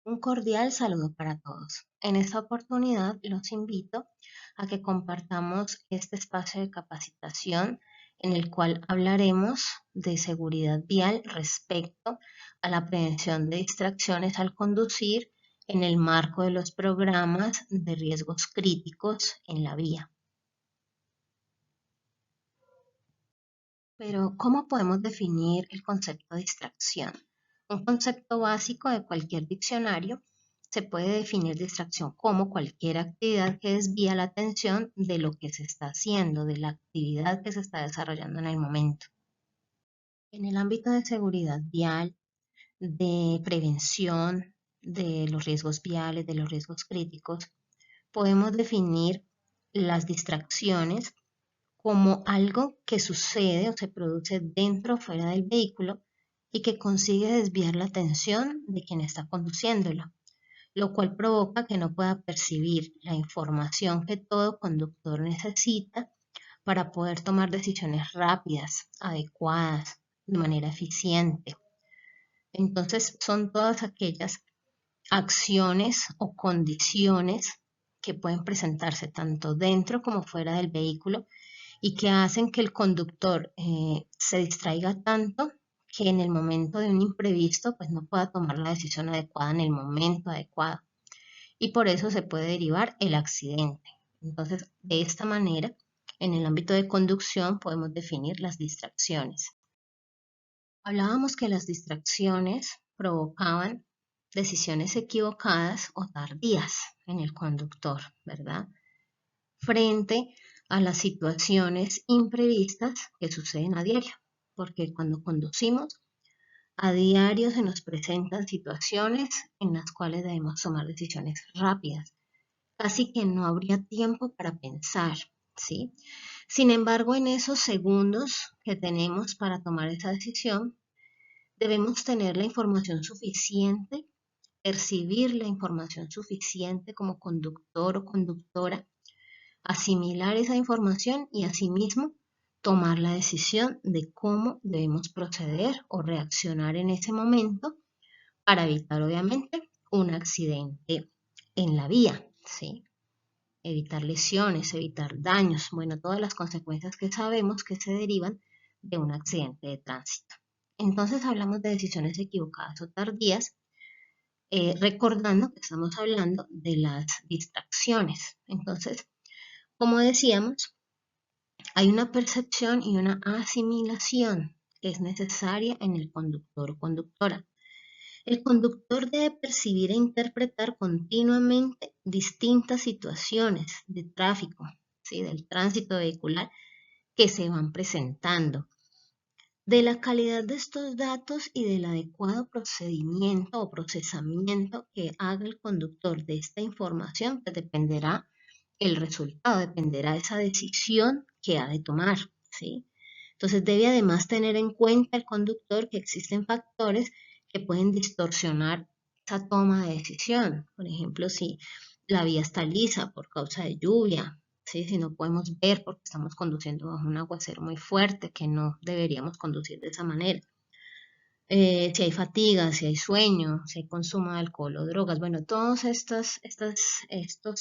Un cordial saludo para todos. En esta oportunidad los invito a que compartamos este espacio de capacitación en el cual hablaremos de seguridad vial respecto a la prevención de distracciones al conducir en el marco de los programas de riesgos críticos en la vía. Pero, ¿cómo podemos definir el concepto de distracción? Un concepto básico de cualquier diccionario se puede definir distracción como cualquier actividad que desvía la atención de lo que se está haciendo, de la actividad que se está desarrollando en el momento. En el ámbito de seguridad vial, de prevención de los riesgos viales, de los riesgos críticos, podemos definir las distracciones como algo que sucede o se produce dentro o fuera del vehículo y que consigue desviar la atención de quien está conduciéndolo, lo cual provoca que no pueda percibir la información que todo conductor necesita para poder tomar decisiones rápidas, adecuadas, de manera eficiente. Entonces, son todas aquellas acciones o condiciones que pueden presentarse tanto dentro como fuera del vehículo y que hacen que el conductor se distraiga tanto que en el momento de un imprevisto pues no pueda tomar la decisión adecuada en el momento adecuado y por eso se puede derivar el accidente. Entonces, de esta manera, en el ámbito de conducción podemos definir las distracciones. Hablábamos que las distracciones provocaban decisiones equivocadas o tardías en el conductor, ¿verdad? Frente a las situaciones imprevistas que suceden a diario, porque cuando conducimos, a diario se nos presentan situaciones en las cuales debemos tomar decisiones rápidas, casi que no habría tiempo para pensar, ¿sí? Sin embargo, en esos segundos que tenemos para tomar esa decisión, debemos tener la información suficiente, percibir la información suficiente como conductor o conductora, asimilar esa información y asimismo tomar la decisión de cómo debemos proceder o reaccionar en ese momento para evitar obviamente un accidente en la vía, ¿sí? Evitar lesiones, evitar daños, bueno, todas las consecuencias que sabemos que se derivan de un accidente de tránsito. Entonces hablamos de decisiones equivocadas o tardías, recordando que estamos hablando de las distracciones. Entonces, como decíamos, hay una percepción y una asimilación que es necesaria en el conductor o conductora. El conductor debe percibir e interpretar continuamente distintas situaciones de tráfico, ¿sí? Del tránsito vehicular que se van presentando. De la calidad de estos datos y del adecuado procedimiento o procesamiento que haga el conductor de esta información, pues dependerá el resultado, dependerá esa decisión que ha de tomar, ¿sí? Entonces debe además tener en cuenta el conductor que existen factores que pueden distorsionar esa toma de decisión. Por ejemplo, si la vía está lisa por causa de lluvia, ¿sí? Si no podemos ver porque estamos conduciendo bajo un aguacero muy fuerte, que no deberíamos conducir de esa manera. Si hay fatiga, si hay sueño, si hay consumo de alcohol o drogas, bueno, todos estos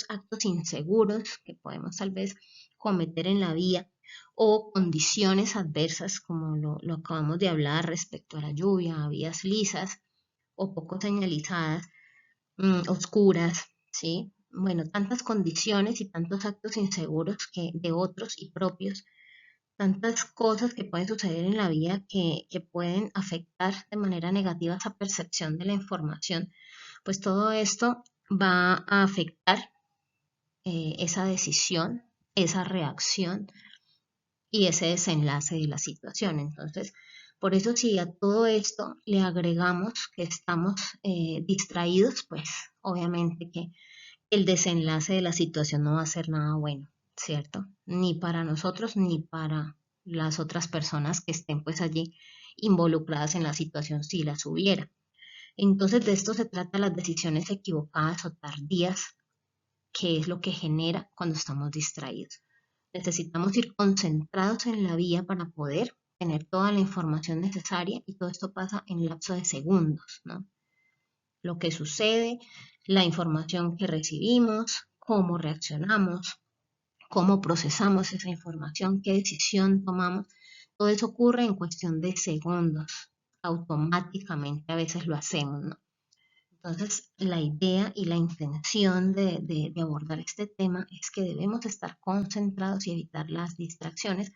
actos inseguros que podemos tal vez cometer en la vía o condiciones adversas como lo acabamos de hablar respecto a la lluvia, a vías lisas o poco señalizadas, oscuras, ¿sí? Bueno, tantas condiciones y tantos actos inseguros que de otros y propios, tantas cosas que pueden suceder en la vida que pueden afectar de manera negativa esa percepción de la información, pues todo esto va a afectar esa decisión, esa reacción y ese desenlace de la situación. Entonces, por eso si a todo esto le agregamos que estamos distraídos, pues obviamente que el desenlace de la situación no va a ser nada bueno, ¿cierto? Ni para nosotros ni para las otras personas que estén pues allí involucradas en la situación si las hubiera. Entonces de esto se trata las decisiones equivocadas o tardías, que es lo que genera cuando estamos distraídos. Necesitamos ir concentrados en la vía para poder tener toda la información necesaria y todo esto pasa en lapso de segundos, ¿no? lo que sucede, la información que recibimos, cómo reaccionamos, cómo procesamos esa información, qué decisión tomamos. Todo eso ocurre en cuestión de segundos, automáticamente a veces lo hacemos, ¿no? Entonces, la idea y la intención de abordar este tema es que debemos estar concentrados y evitar las distracciones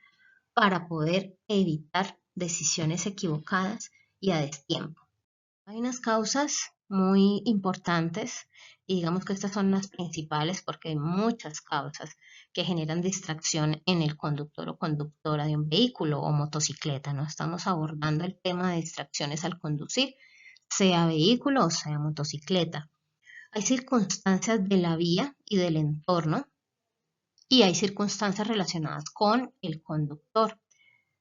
para poder evitar decisiones equivocadas y a destiempo. Hay unas causas muy importantes y digamos que estas son las principales porque hay muchas causas que generan distracción en el conductor o conductora de un vehículo o motocicleta, ¿no? Estamos abordando el tema de distracciones al conducir, sea vehículo o sea motocicleta. Hay circunstancias de la vía y del entorno y hay circunstancias relacionadas con el conductor.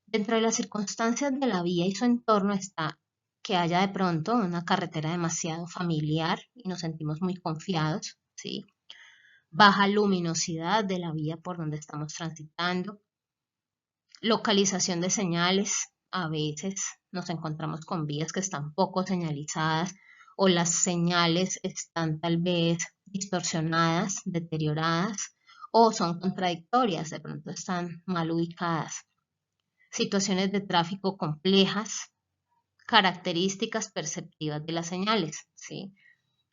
Dentro de las circunstancias de la vía y su entorno está que haya de pronto una carretera demasiado familiar y nos sentimos muy confiados, ¿sí? Baja luminosidad de la vía por donde estamos transitando, localización de señales, a veces nos encontramos con vías que están poco señalizadas o las señales están tal vez distorsionadas, deterioradas o son contradictorias, de pronto están mal ubicadas. Situaciones de tráfico complejas, características perceptivas de las señales, ¿sí?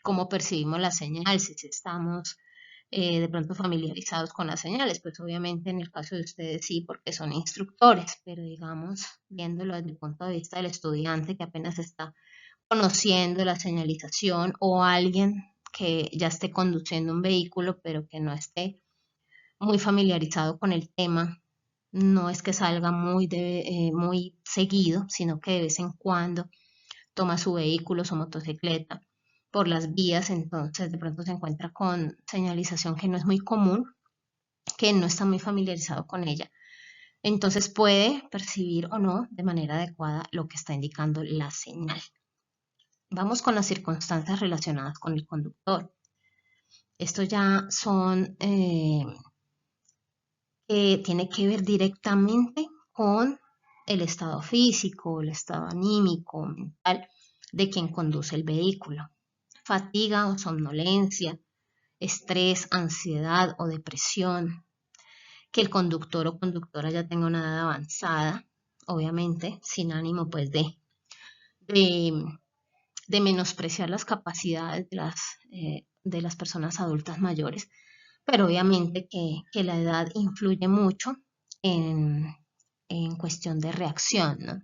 Cómo percibimos las señales, si estamos de pronto familiarizados con las señales, pues obviamente en el caso de ustedes sí, porque son instructores, pero digamos, viéndolo desde el punto de vista del estudiante que apenas está conociendo la señalización o alguien que ya esté conduciendo un vehículo, pero que no esté muy familiarizado con el tema, no es que salga muy seguido, sino que de vez en cuando toma su vehículo, su motocicleta por las vías, entonces de pronto se encuentra con señalización que no es muy común, que no está muy familiarizado con ella. Entonces puede percibir o no de manera adecuada lo que está indicando la señal. Vamos con las circunstancias relacionadas con el conductor. Esto ya son tiene que ver directamente con el estado físico, el estado anímico, mental de quien conduce el vehículo. Fatiga o somnolencia, estrés, ansiedad o depresión, que el conductor o conductora ya tenga una edad avanzada, obviamente sin ánimo pues de, de menospreciar las capacidades de las personas adultas mayores, pero obviamente que la edad influye mucho en cuestión de reacción, ¿no?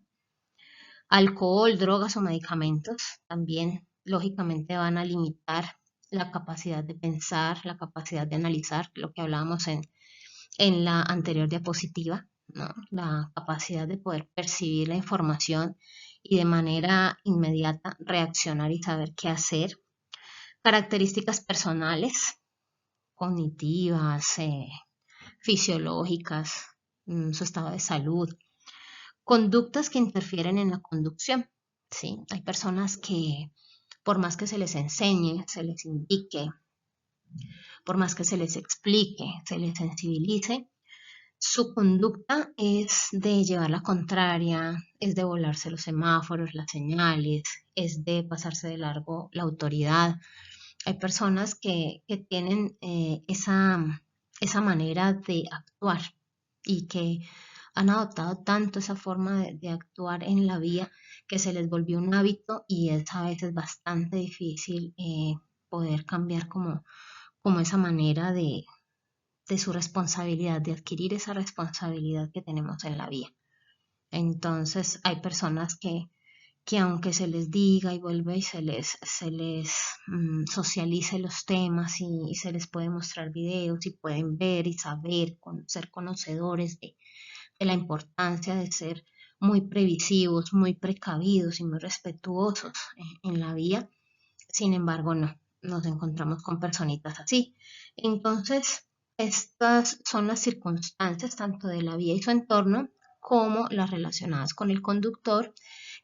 Alcohol, drogas o medicamentos también lógicamente van a limitar la capacidad de pensar, la capacidad de analizar, lo que hablábamos en la anterior diapositiva, ¿no? La capacidad de poder percibir la información y de manera inmediata reaccionar y saber qué hacer. Características personales, cognitivas, fisiológicas, su estado de salud, conductas que interfieren en la conducción, ¿sí? Hay personas que por más que se les enseñe, se les indique, por más que se les explique, se les sensibilice, su conducta es de llevar la contraria, es de volarse los semáforos, las señales, es de pasarse de largo la autoridad. Hay personas que tienen esa manera de actuar y que han adoptado tanto esa forma de actuar en la vía que se les volvió un hábito y es a veces bastante difícil poder cambiar como esa manera de su responsabilidad, de adquirir esa responsabilidad que tenemos en la vía. Entonces hay personas que aunque se les diga y vuelve y se les socialice los temas y se les puede mostrar videos y pueden ver y saber, ser conocedores de la importancia de ser muy previsivos, muy precavidos y muy respetuosos en la vía, sin embargo no, nos encontramos con personitas así. Entonces, estas son las circunstancias tanto de la vía y su entorno como las relacionadas con el conductor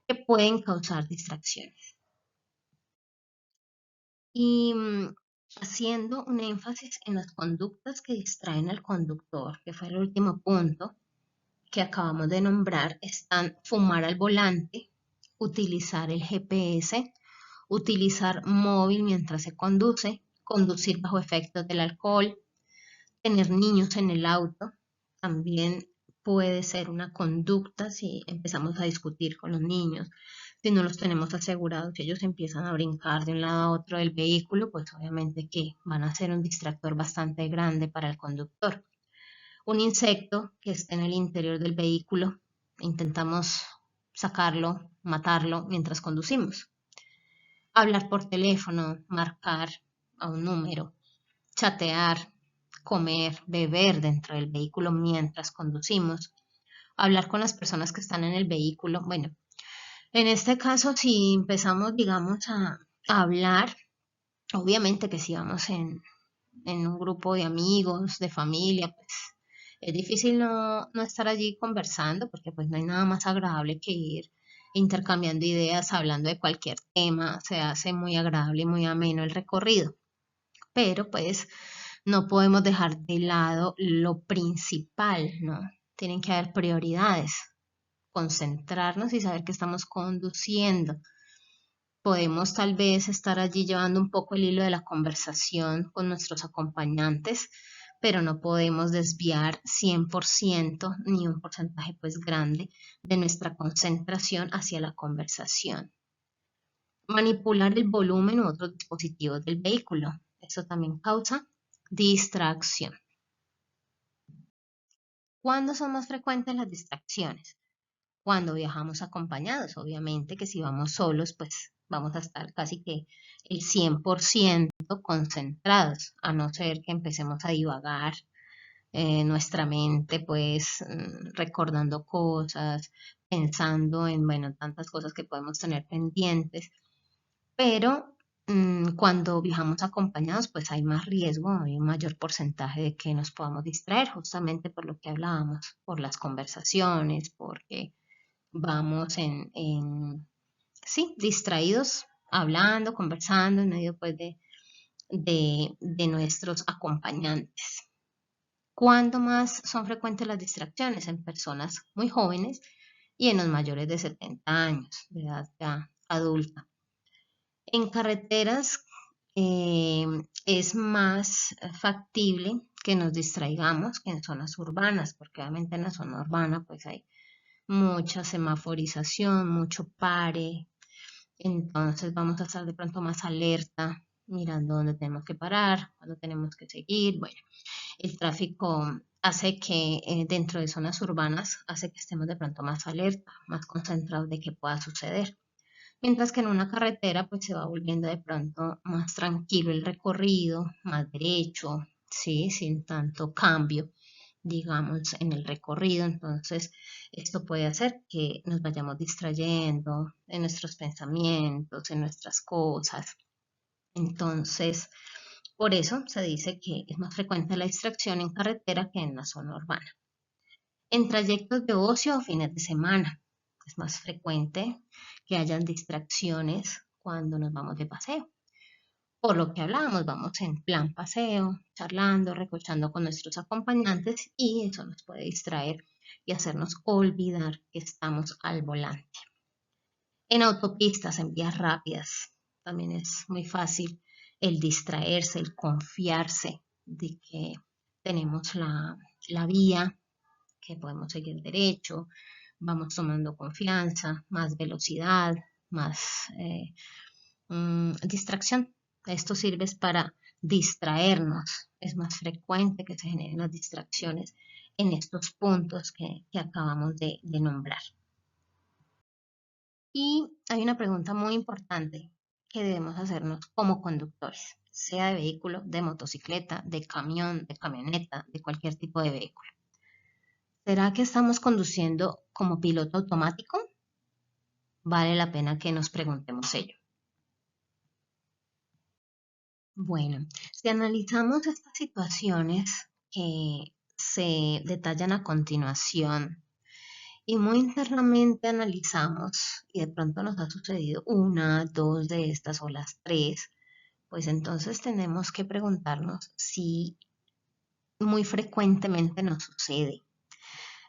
que pueden causar distracciones. Y haciendo un énfasis en las conductas que distraen al conductor, que fue el último punto que acabamos de nombrar, están fumar al volante, utilizar el GPS utilizar móvil mientras se conduce, conducir bajo efectos del alcohol, tener niños en el auto, también puede ser una conducta si empezamos a discutir con los niños, si no los tenemos asegurados, si ellos empiezan a brincar de un lado a otro del vehículo, pues obviamente que van a ser un distractor bastante grande para el conductor. Un insecto que esté en el interior del vehículo, intentamos sacarlo, matarlo mientras conducimos. Hablar por teléfono, marcar a un número, chatear, comer, beber dentro del vehículo mientras conducimos, hablar con las personas que están en el vehículo. Bueno, en este caso, si empezamos, digamos, a hablar, obviamente que si vamos en un grupo de amigos, de familia, pues es difícil no estar allí conversando porque pues no hay nada más agradable que ir intercambiando ideas, hablando de cualquier tema, se hace muy agradable y muy ameno el recorrido. Pero pues no podemos dejar de lado lo principal, ¿no? Tienen que haber prioridades, concentrarnos y saber que estamos conduciendo. Podemos tal vez estar allí llevando un poco el hilo de la conversación con nuestros acompañantes, pero no podemos desviar 100% ni un porcentaje pues grande de nuestra concentración hacia la conversación. Manipular el volumen u otros dispositivos del vehículo. Eso también causa distracción. ¿Cuándo son más frecuentes las distracciones? Cuando viajamos acompañados, obviamente que si vamos solos, pues vamos a estar casi que el 100% concentrados, a no ser que empecemos a divagar nuestra mente, pues recordando cosas, pensando en, bueno, tantas cosas que podemos tener pendientes, pero cuando viajamos acompañados, pues hay más riesgo, hay un mayor porcentaje de que nos podamos distraer, justamente por lo que hablábamos, por las conversaciones, porque vamos sí, distraídos, hablando, conversando en medio pues de nuestros acompañantes. ¿Cuándo más son frecuentes las distracciones? En personas muy jóvenes y en los mayores de 70 años, de edad ya adulta. En carreteras es más factible que nos distraigamos que en zonas urbanas, porque obviamente en la zona urbana pues hay mucha semaforización, mucho pare, entonces vamos a estar de pronto más alerta, mirando dónde tenemos que parar, cuándo tenemos que seguir. Bueno, el tráfico hace que dentro de zonas urbanas, hace que estemos de pronto más alerta, más concentrados de qué pueda suceder. Mientras que en una carretera pues se va volviendo de pronto más tranquilo el recorrido, más derecho, ¿sí? Sin tanto cambio, digamos, en el recorrido. Entonces, esto puede hacer que nos vayamos distrayendo en nuestros pensamientos, en nuestras cosas. Entonces, por eso se dice que es más frecuente la distracción en carretera que en la zona urbana. En trayectos de ocio o fines de semana, es más frecuente que hayan distracciones cuando nos vamos de paseo. Por lo que hablábamos, vamos en plan paseo, charlando, recochando con nuestros acompañantes y eso nos puede distraer y hacernos olvidar que estamos al volante. En autopistas, en vías rápidas, también es muy fácil el distraerse, el confiarse de que tenemos la vía, que podemos seguir derecho, vamos tomando confianza, más velocidad, más distracción. Esto sirve para distraernos. Es más frecuente que se generen las distracciones en estos puntos que acabamos de nombrar. Y hay una pregunta muy importante que debemos hacernos como conductores, sea de vehículo, de motocicleta, de camión, de camioneta, de cualquier tipo de vehículo. ¿Será que estamos conduciendo como piloto automático? Vale la pena que nos preguntemos ello. Bueno, si analizamos estas situaciones que se detallan a continuación y muy internamente analizamos y de pronto nos ha sucedido una, dos de estas o las tres, pues entonces tenemos que preguntarnos si muy frecuentemente nos sucede.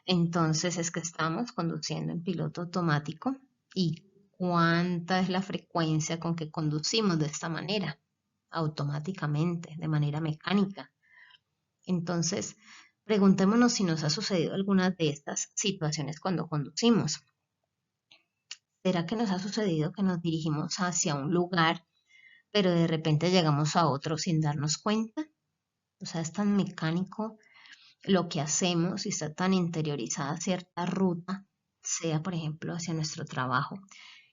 Entonces es que estamos conduciendo en piloto automático y cuánta es la frecuencia con que conducimos de esta manera, automáticamente, de manera mecánica. Entonces, preguntémonos si nos ha sucedido alguna de estas situaciones cuando conducimos. ¿Será que nos ha sucedido que nos dirigimos hacia un lugar, pero de repente llegamos a otro sin darnos cuenta? O sea, es tan mecánico lo que hacemos y está tan interiorizada cierta ruta, sea por ejemplo hacia nuestro trabajo,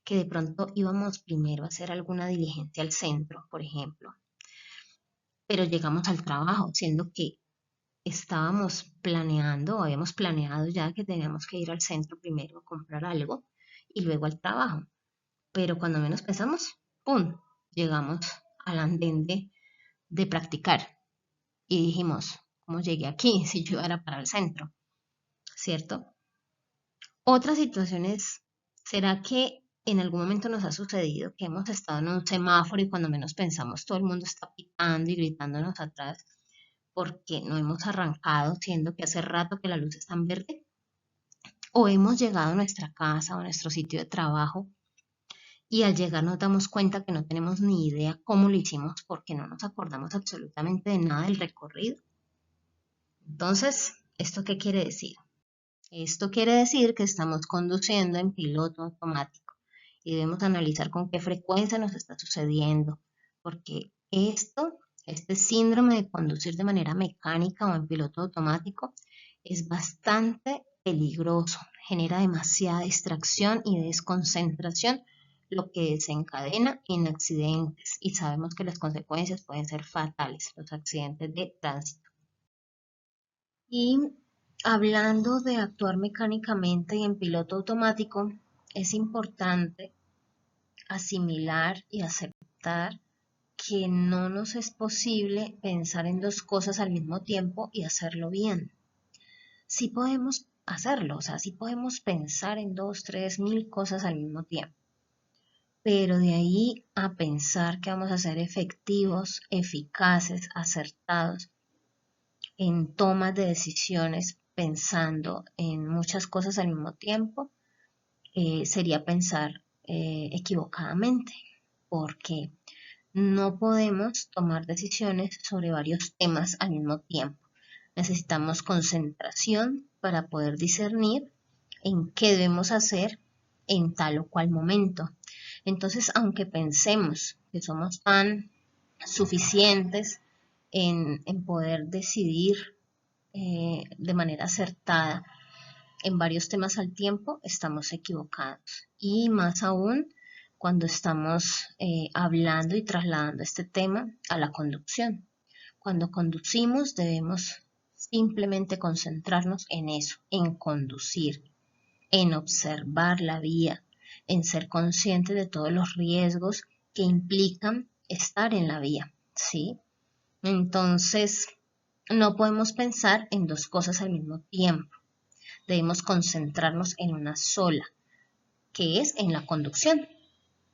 que de pronto íbamos primero a hacer alguna diligencia al centro, por ejemplo, pero llegamos al trabajo, siendo que estábamos planeando o habíamos planeado ya que teníamos que ir al centro primero a comprar algo y luego al trabajo. Pero cuando menos pensamos, ¡pum!, llegamos al andén de practicar y dijimos, ¿cómo llegué aquí si yo era para el centro? ¿Cierto? Otra situación es, ¿será que en algún momento nos ha sucedido que hemos estado en un semáforo y cuando menos pensamos todo el mundo está pitando y gritándonos atrás porque no hemos arrancado, siendo que hace rato que la luz está en verde? ¿O hemos llegado a nuestra casa o a nuestro sitio de trabajo y al llegar nos damos cuenta que no tenemos ni idea cómo lo hicimos porque no nos acordamos absolutamente de nada del recorrido? Entonces, ¿esto qué quiere decir? Esto quiere decir que estamos conduciendo en piloto automático y debemos analizar con qué frecuencia nos está sucediendo, porque este síndrome de conducir de manera mecánica o en piloto automático es bastante peligroso, genera demasiada distracción y desconcentración, lo que desencadena en accidentes y sabemos que las consecuencias pueden ser fatales, los accidentes de tránsito. Y hablando de actuar mecánicamente y en piloto automático, es importante asimilar y aceptar que no nos es posible pensar en dos cosas al mismo tiempo y hacerlo bien. Sí podemos hacerlo, o sea, sí podemos pensar en 2, 3, 1000 cosas al mismo tiempo, pero de ahí a pensar que vamos a ser efectivos, eficaces, acertados en tomas de decisiones pensando en muchas cosas al mismo tiempo, sería pensar equivocadamente, porque no podemos tomar decisiones sobre varios temas al mismo tiempo. Necesitamos concentración para poder discernir en qué debemos hacer en tal o cual momento. Entonces, aunque pensemos que somos tan suficientes en poder decidir de manera acertada en varios temas al tiempo, estamos equivocados. Y más aún cuando estamos hablando y trasladando este tema a la conducción. Cuando conducimos debemos simplemente concentrarnos en eso, en conducir, en observar la vía, en ser consciente de todos los riesgos que implican estar en la vía, ¿sí? Entonces, no podemos pensar en dos cosas al mismo tiempo. Debemos concentrarnos en una sola, que es en la conducción,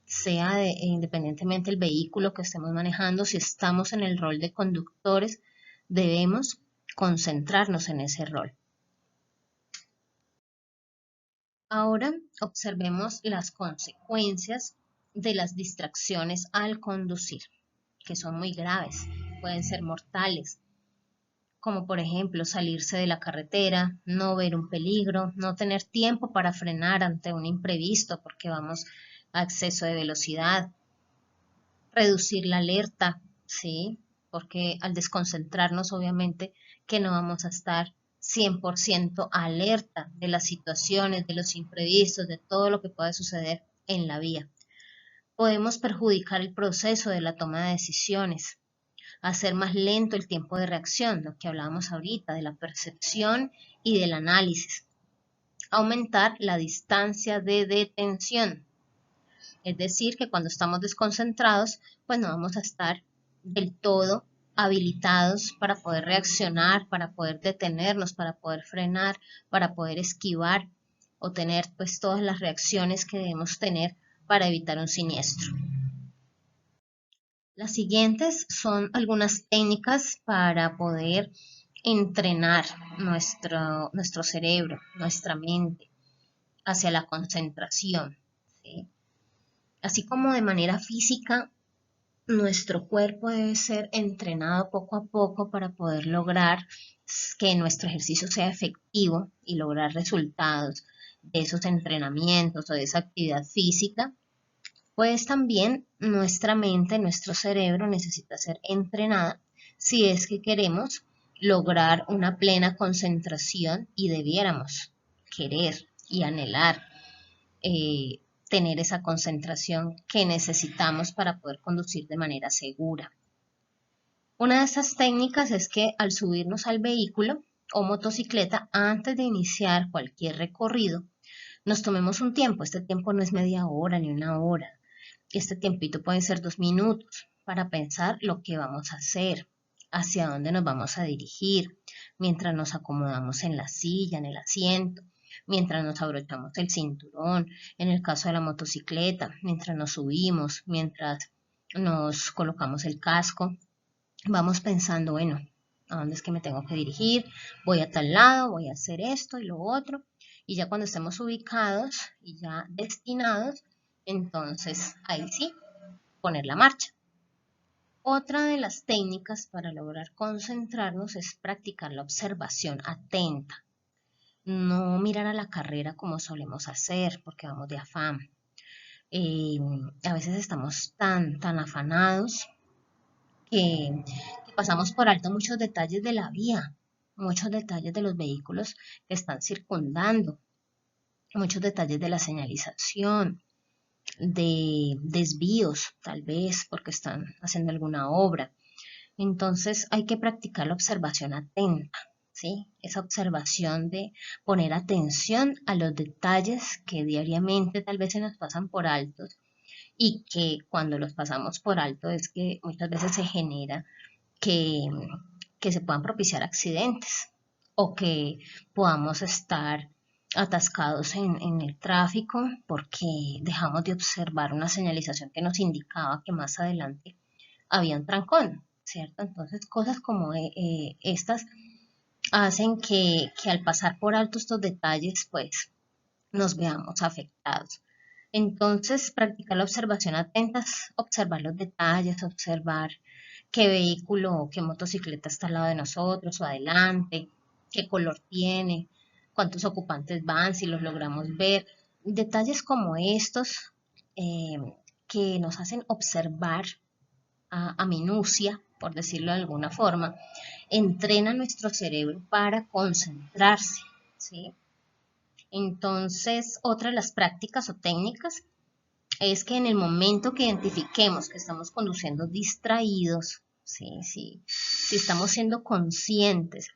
sea independientemente del vehículo que estemos manejando, si estamos en el rol de conductores, debemos concentrarnos en ese rol. Ahora observemos las consecuencias de las distracciones al conducir, que son muy graves, pueden ser mortales, como por ejemplo salirse de la carretera, no ver un peligro, no tener tiempo para frenar ante un imprevisto porque vamos a exceso de velocidad, reducir la alerta, ¿sí? Porque al desconcentrarnos obviamente que no vamos a estar 100% alerta de las situaciones, de los imprevistos, de todo lo que puede suceder en la vía. Podemos perjudicar el proceso de la toma de decisiones, hacer más lento el tiempo de reacción, lo que hablábamos ahorita, de la percepción y del análisis. Aumentar la distancia de detención. Es decir, que cuando estamos desconcentrados, pues no vamos a estar del todo habilitados para poder reaccionar, para poder detenernos, para poder frenar, para poder esquivar o tener pues todas las reacciones que debemos tener para evitar un siniestro. Las siguientes son algunas técnicas para poder entrenar nuestro cerebro, nuestra mente hacia la concentración, ¿sí? Así como de manera física, nuestro cuerpo debe ser entrenado poco a poco para poder lograr que nuestro ejercicio sea efectivo y lograr resultados de esos entrenamientos o de esa actividad física. Pues también nuestra mente, nuestro cerebro necesita ser entrenada si es que queremos lograr una plena concentración y debiéramos querer y anhelar eh, tener esa concentración que necesitamos para poder conducir de manera segura. Una de estas técnicas es que al subirnos al vehículo o motocicleta, antes de iniciar cualquier recorrido, nos tomemos un tiempo. Este tiempo no es media hora ni una hora. Este tiempito pueden ser 2 minutos para pensar lo que vamos a hacer, hacia dónde nos vamos a dirigir, mientras nos acomodamos en la silla, en el asiento, mientras nos abrochamos el cinturón, en el caso de la motocicleta, mientras nos subimos, mientras nos colocamos el casco. Vamos pensando, bueno, ¿a dónde es que me tengo que dirigir? Voy a tal lado, voy a hacer esto y lo otro. Y ya cuando estemos ubicados y ya destinados, entonces ahí sí, poner la marcha. Otra de las técnicas para lograr concentrarnos es practicar la observación atenta. No mirar a la carrera como solemos hacer porque vamos de afán. A veces estamos tan afanados que pasamos por alto muchos detalles de la vía, muchos detalles de los vehículos que están circundando, muchos detalles de la señalización, de desvíos, tal vez porque están haciendo alguna obra. Entonces hay que practicar la observación atenta, ¿sí? Esa observación de poner atención a los detalles que diariamente tal vez se nos pasan por altos y que cuando los pasamos por alto es que muchas veces se genera que, que se puedan propiciar accidentes o que podamos estar atascados en el tráfico porque dejamos de observar una señalización que nos indicaba que más adelante había un trancón, ¿cierto? Entonces cosas como estas hacen que al pasar por alto estos detalles pues nos veamos afectados. Entonces, practicar la observación atenta es observar los detalles, observar qué vehículo o qué motocicleta está al lado de nosotros o adelante, qué color tiene, cuántos ocupantes van, si los logramos ver. Detalles como estos eh, que nos hacen observar a minucia, por decirlo de alguna forma, entrena nuestro cerebro para concentrarse, ¿sí? Entonces, otra de las prácticas o técnicas es que en el momento que identifiquemos que estamos conduciendo distraídos, si estamos siendo conscientes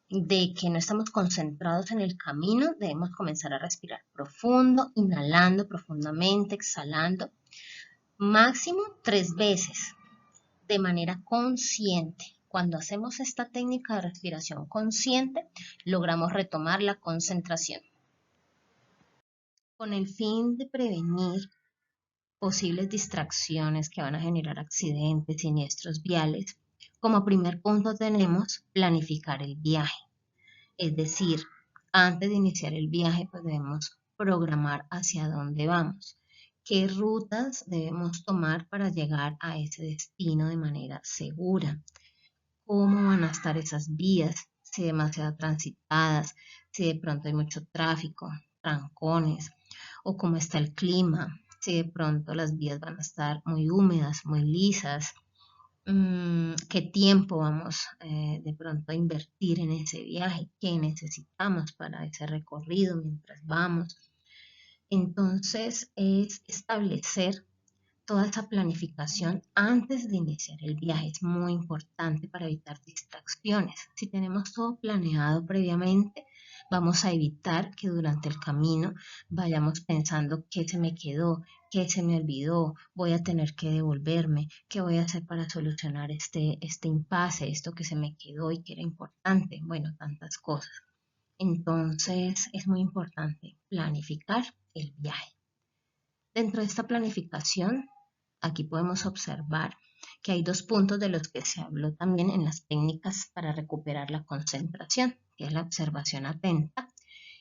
de que no estamos concentrados en el camino, debemos comenzar a respirar profundo, inhalando profundamente, exhalando, máximo 3 veces, de manera consciente. Cuando hacemos esta técnica de respiración consciente, logramos retomar la concentración. Con el fin de prevenir posibles distracciones que van a generar accidentes, siniestros viales, como primer punto tenemos planificar el viaje. Es decir, antes de iniciar el viaje, pues debemos programar hacia dónde vamos, qué rutas debemos tomar para llegar a ese destino de manera segura, cómo van a estar esas vías, si demasiado transitadas, si de pronto hay mucho tráfico, trancones, o cómo está el clima, si de pronto las vías van a estar muy húmedas, muy lisas, qué tiempo vamos de pronto a invertir en ese viaje, qué necesitamos para ese recorrido mientras vamos. Entonces es establecer toda esa planificación antes de iniciar el viaje. Es muy importante para evitar distracciones. Si tenemos todo planeado previamente, vamos a evitar que durante el camino vayamos pensando qué se me quedó, qué se me olvidó, voy a tener que devolverme, qué voy a hacer para solucionar este impasse, esto que se me quedó y que era importante. Bueno, tantas cosas. Entonces es muy importante planificar el viaje. Dentro de esta planificación, aquí podemos observar que hay 2 puntos de los que se habló también en las técnicas para recuperar la concentración, que es la observación atenta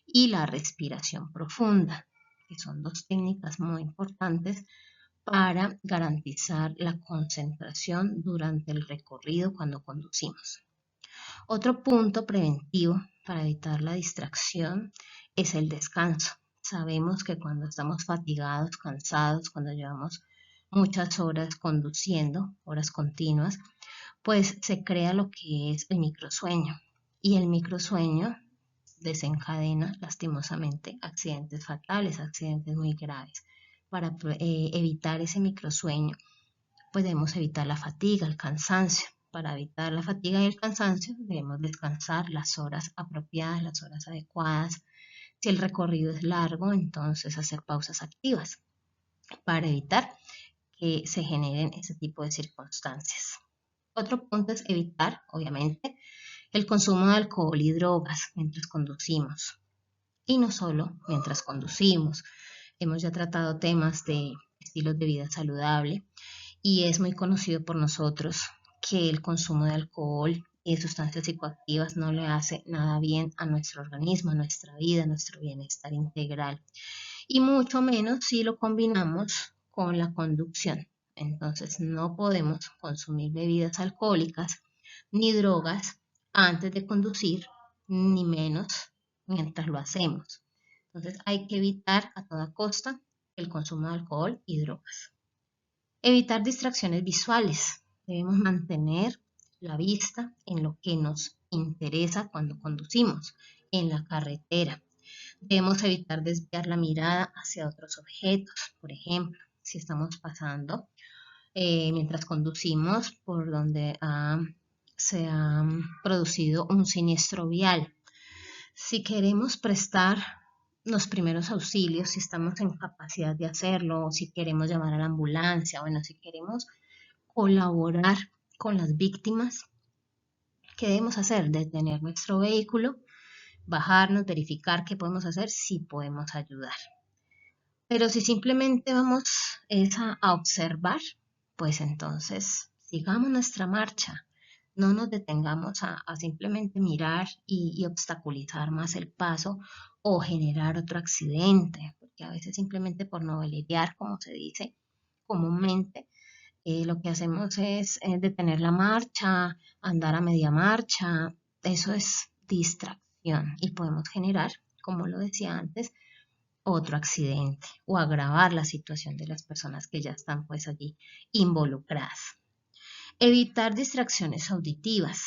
y la respiración profunda, que son 2 técnicas muy importantes para garantizar la concentración durante el recorrido cuando conducimos. Otro punto preventivo para evitar la distracción es el descanso. Sabemos que cuando estamos fatigados, cansados, cuando llevamos muchas horas conduciendo, horas continuas, pues se crea lo que es el microsueño. Y el microsueño desencadena lastimosamente accidentes fatales, accidentes muy graves. Para evitar ese microsueño, podemos evitar la fatiga, el cansancio. Para evitar la fatiga y el cansancio, debemos descansar las horas apropiadas, las horas adecuadas. Si el recorrido es largo, entonces hacer pausas activas para evitar que se generen ese tipo de circunstancias. Otro punto es evitar, obviamente, el consumo de alcohol y drogas mientras conducimos. Y no solo mientras conducimos. Hemos ya tratado temas de estilos de vida saludable y es muy conocido por nosotros que el consumo de alcohol y de sustancias psicoactivas no le hace nada bien a nuestro organismo, a nuestra vida, a nuestro bienestar integral. Y mucho menos si lo combinamos con la conducción. Entonces no podemos consumir bebidas alcohólicas ni drogas antes de conducir, ni menos mientras lo hacemos. Entonces hay que evitar a toda costa el consumo de alcohol y drogas. Evitar distracciones visuales. Debemos mantener la vista en lo que nos interesa cuando conducimos, en la carretera. Debemos evitar desviar la mirada hacia otros objetos. Por ejemplo, si estamos pasando mientras conducimos por donde se ha producido un siniestro vial. Si queremos prestar los primeros auxilios, si estamos en capacidad de hacerlo, si queremos llamar a la ambulancia, bueno, si queremos colaborar con las víctimas, ¿qué debemos hacer? Detener nuestro vehículo, bajarnos, verificar qué podemos hacer, si podemos ayudar. Pero si simplemente vamos a observar, pues entonces sigamos nuestra marcha. No nos detengamos a simplemente mirar y obstaculizar más el paso o generar otro accidente, porque a veces simplemente por novelear, como se dice comúnmente, lo que hacemos es detener la marcha, andar a media marcha. Eso es distracción y podemos generar, como lo decía antes, otro accidente o agravar la situación de las personas que ya están pues allí involucradas. Evitar distracciones auditivas,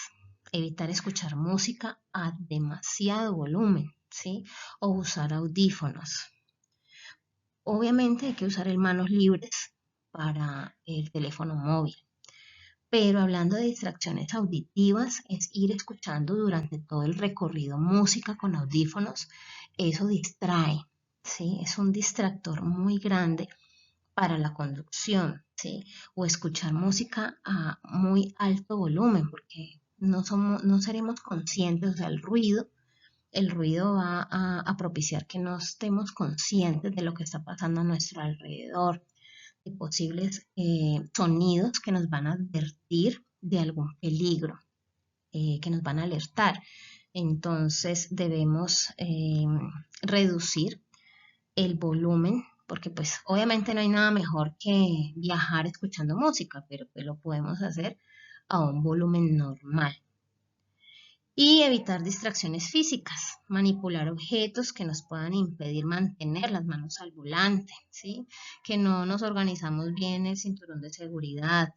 evitar escuchar música a demasiado volumen, ¿sí? O usar audífonos. Obviamente hay que usar el manos libres para el teléfono móvil. Pero hablando de distracciones auditivas, es ir escuchando durante todo el recorrido música con audífonos. Eso distrae, ¿sí? Es un distractor muy grande para la conducción, ¿sí? O escuchar música a muy alto volumen, porque no seremos conscientes, o sea, el ruido va a propiciar que no estemos conscientes de lo que está pasando a nuestro alrededor, de posibles sonidos que nos van a advertir de algún peligro, que nos van a alertar. Entonces debemos reducir el volumen, porque pues obviamente no hay nada mejor que viajar escuchando música, pero pues lo podemos hacer a un volumen normal. Y evitar distracciones físicas, manipular objetos que nos puedan impedir mantener las manos al volante, ¿sí? Que no nos organizamos bien el cinturón de seguridad,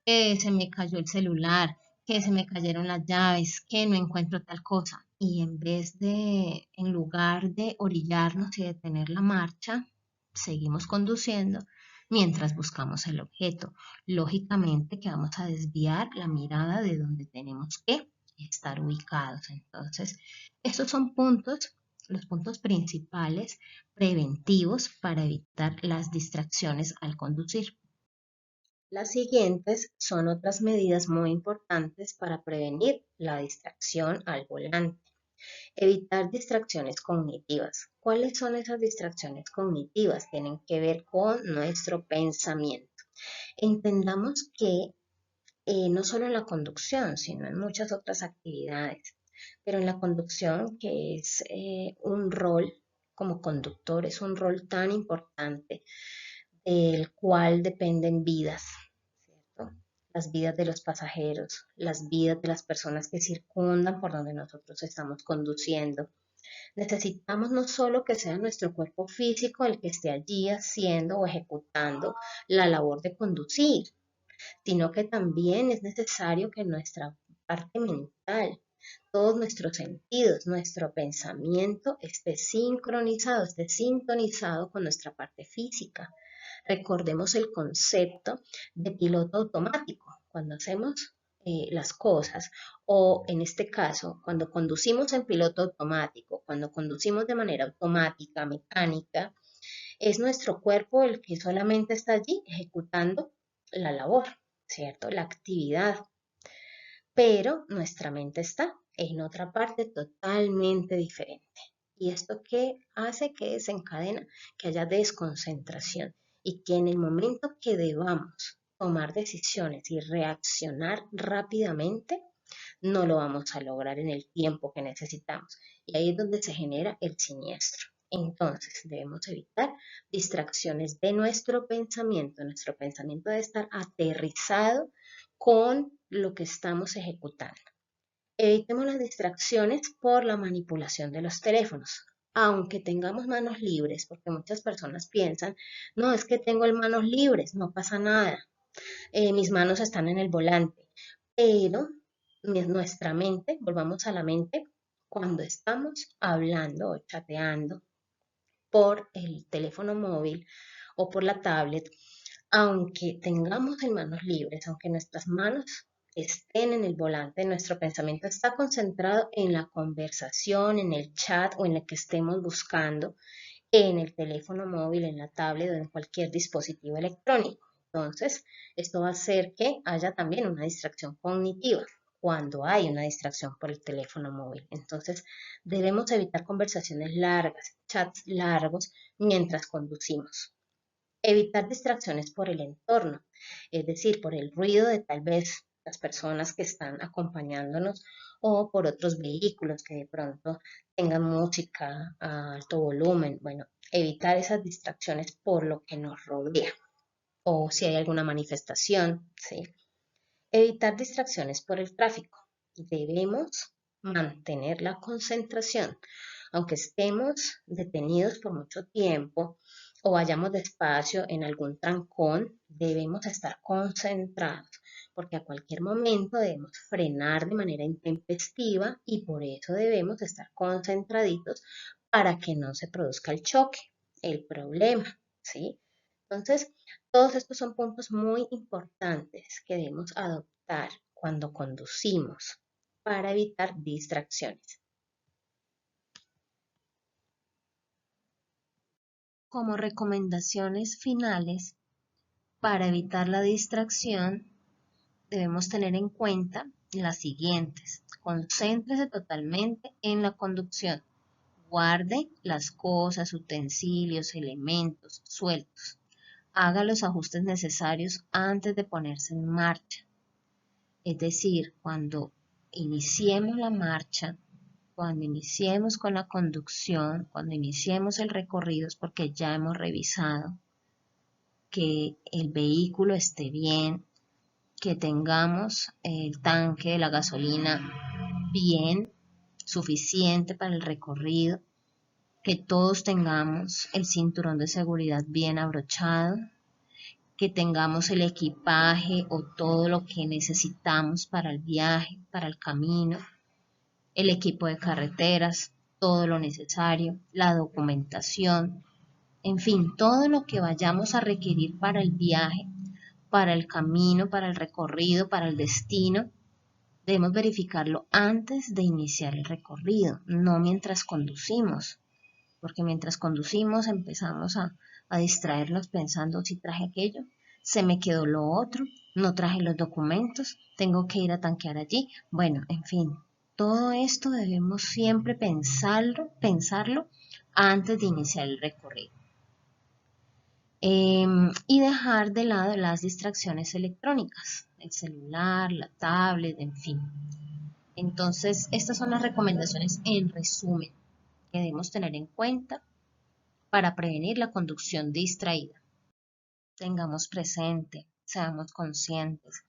que se me cayó el celular, que se me cayeron las llaves, que no encuentro tal cosa. Y en lugar de orillarnos y detener la marcha, seguimos conduciendo mientras buscamos el objeto. Lógicamente que vamos a desviar la mirada de donde tenemos que estar ubicados. Entonces, estos son los puntos principales preventivos para evitar las distracciones al conducir. Las siguientes son otras medidas muy importantes para prevenir la distracción al volante. Evitar distracciones cognitivas. ¿Cuáles son esas distracciones cognitivas? Tienen que ver con nuestro pensamiento. Entendamos que no solo en la conducción, sino en muchas otras actividades. Pero en la conducción, que es un rol como conductor, es un rol tan importante del cual dependen vidas, ¿cierto? Las vidas de los pasajeros, las vidas de las personas que circundan por donde nosotros estamos conduciendo. Necesitamos no solo que sea nuestro cuerpo físico el que esté allí haciendo o ejecutando la labor de conducir, sino que también es necesario que nuestra parte mental, todos nuestros sentidos, nuestro pensamiento esté sincronizado, esté sintonizado con nuestra parte física. Recordemos el concepto de piloto automático. Cuando hacemos las cosas, o en este caso, cuando conducimos en piloto automático, cuando conducimos de manera automática, mecánica, es nuestro cuerpo el que solamente está allí ejecutando la labor, ¿cierto? La actividad, pero nuestra mente está en otra parte totalmente diferente. ¿Y esto qué hace? Que desencadena que haya desconcentración y que en el momento que debamos tomar decisiones y reaccionar rápidamente, no lo vamos a lograr en el tiempo que necesitamos. Y ahí es donde se genera el siniestro. Entonces, debemos evitar distracciones de nuestro pensamiento. Nuestro pensamiento debe estar aterrizado con lo que estamos ejecutando. Evitemos las distracciones por la manipulación de los teléfonos. Aunque tengamos manos libres, porque muchas personas piensan, no, es que tengo manos libres, no pasa nada, mis manos están en el volante, pero nuestra mente, volvamos a la mente, cuando estamos hablando o chateando por el teléfono móvil o por la tablet, aunque tengamos en manos libres, aunque nuestras manos estén en el volante, nuestro pensamiento está concentrado en la conversación, en el chat o en lo que estemos buscando en el teléfono móvil, en la tablet o en cualquier dispositivo electrónico. Entonces, esto va a hacer que haya también una distracción cognitiva cuando hay una distracción por el teléfono móvil. Entonces, debemos evitar conversaciones largas, chats largos mientras conducimos. Evitar distracciones por el entorno, es decir, por el ruido de tal vez las personas que están acompañándonos o por otros vehículos que de pronto tengan música a alto volumen. Bueno, evitar esas distracciones por lo que nos rodea o si hay alguna manifestación, ¿sí? Evitar distracciones por el tráfico. Debemos mantener la concentración. Aunque estemos detenidos por mucho tiempo o vayamos despacio en algún trancón, debemos estar concentrados porque a cualquier momento debemos frenar de manera intempestiva y por eso debemos estar concentraditos para que no se produzca el choque, el problema, ¿sí? Entonces, todos estos son puntos muy importantes que debemos adoptar cuando conducimos para evitar distracciones. Como recomendaciones finales, para evitar la distracción, debemos tener en cuenta las siguientes. Concéntrese totalmente en la conducción. Guarde las cosas, utensilios, elementos sueltos. Haga los ajustes necesarios antes de ponerse en marcha. Es decir, cuando iniciemos la marcha, cuando iniciemos con la conducción, cuando iniciemos el recorrido es porque ya hemos revisado que el vehículo esté bien, que tengamos el tanque de la gasolina bien, suficiente para el recorrido, que todos tengamos el cinturón de seguridad bien abrochado, que tengamos el equipaje o todo lo que necesitamos para el viaje, para el camino, el equipo de carreteras, todo lo necesario, la documentación, en fin, todo lo que vayamos a requerir para el viaje, para el camino, para el recorrido, para el destino, debemos verificarlo antes de iniciar el recorrido, no mientras conducimos, porque mientras conducimos empezamos a distraernos pensando si traje aquello, se me quedó lo otro, no traje los documentos, tengo que ir a tanquear allí, bueno, en fin, todo esto debemos siempre pensarlo antes de iniciar el recorrido. Y dejar de lado las distracciones electrónicas, el celular, la tablet, en fin. Entonces, estas son las recomendaciones en resumen que debemos tener en cuenta para prevenir la conducción distraída. Tengamos presente, seamos conscientes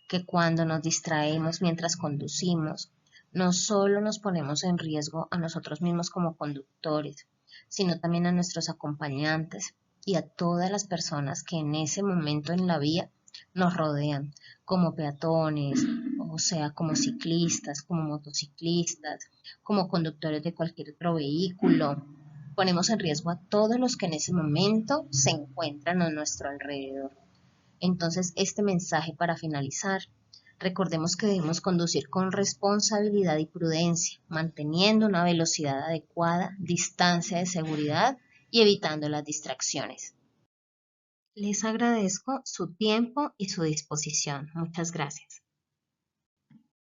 que cuando nos distraemos mientras conducimos, no solo nos ponemos en riesgo a nosotros mismos como conductores, sino también a nuestros acompañantes y a todas las personas que en ese momento en la vía nos rodean, como peatones, o sea, como ciclistas, como motociclistas, como conductores de cualquier otro vehículo. Ponemos en riesgo a todos los que en ese momento se encuentran a nuestro alrededor. Entonces, este mensaje para finalizar: recordemos que debemos conducir con responsabilidad y prudencia, manteniendo una velocidad adecuada, distancia de seguridad y evitando las distracciones. Les agradezco su tiempo y su disposición. Muchas gracias.